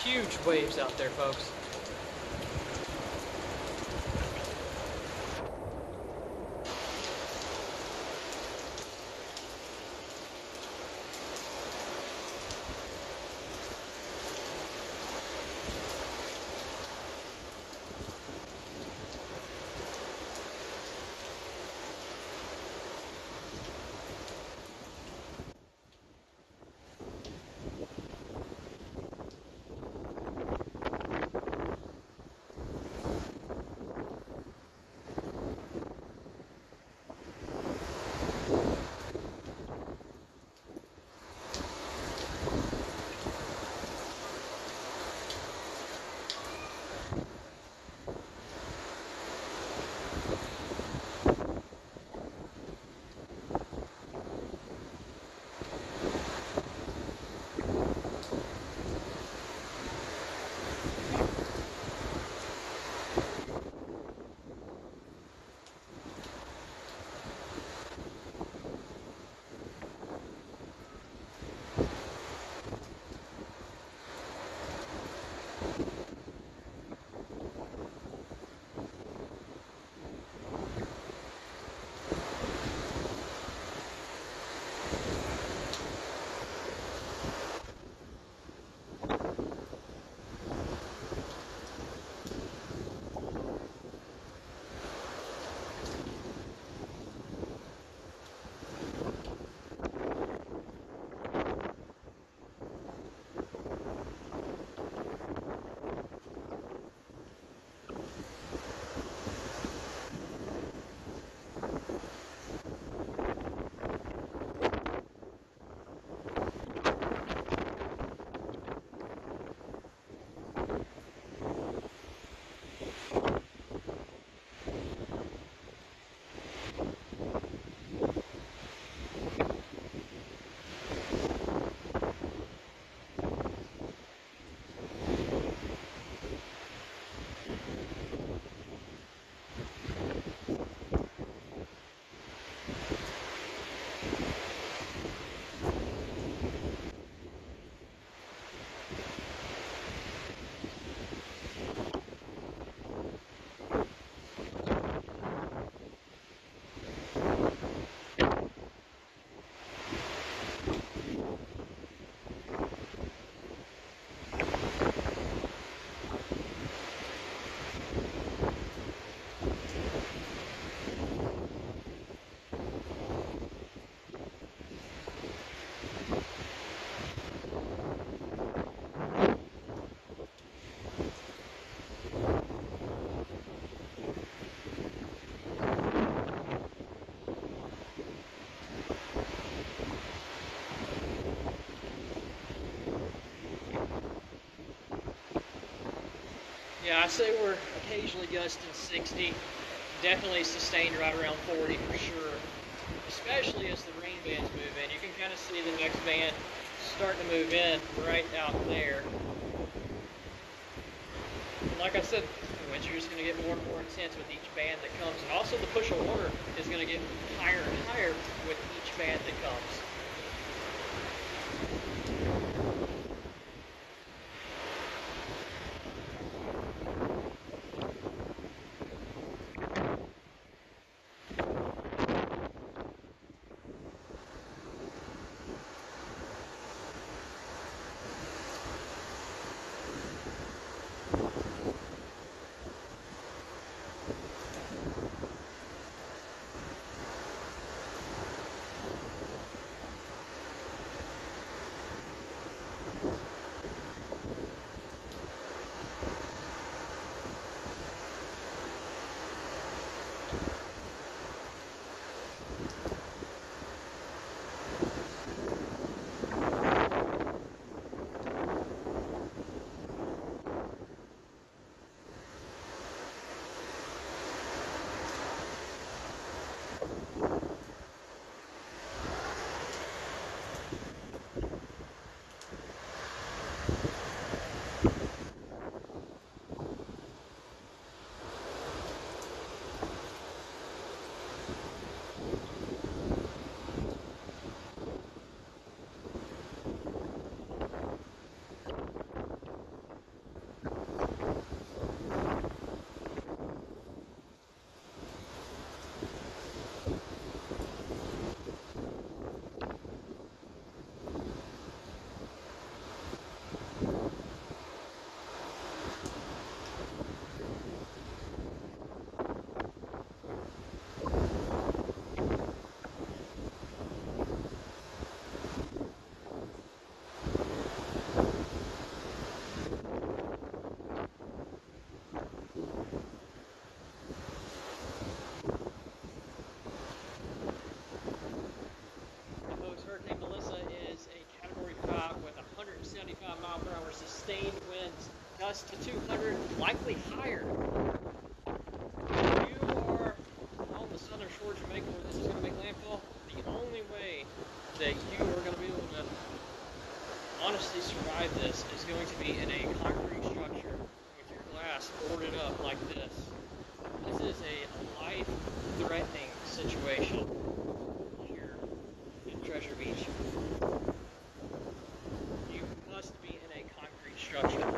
Huge waves out there, folks. Yeah, I say we're occasionally gusting 60, definitely sustained right around 40 for sure, especially as the rain bands move in. You can kind of see the next band starting to move in right out there. And like I said, the winds are just going to get more and more intense with each band that comes, and also the push of water is going to get higher and higher with each band that comes. gusts to 200, likely higher. If you are on the southern shore of Jamaica where this is going to make landfall, the only way that you are going to be able to honestly survive this is going to be in a concrete structure with your glass boarded up like this. This is a life-threatening situation here in Treasure Beach. You must be in a concrete structure.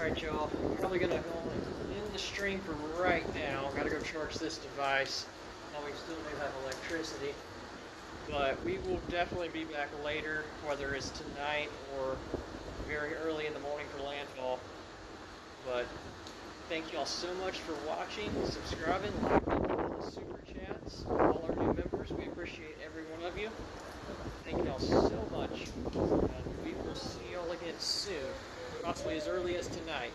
Alright, y'all. Probably gonna go in the stream for right now. Gotta go charge this device. While we still do have electricity. But we will definitely be back later, whether it's tonight or very early in the morning for landfall. But thank y'all so much for watching, subscribing, liking, all the super chats, all our new members. We appreciate every one of you. Thank y'all so much. And we will see y'all again soon, possibly as early as tonight.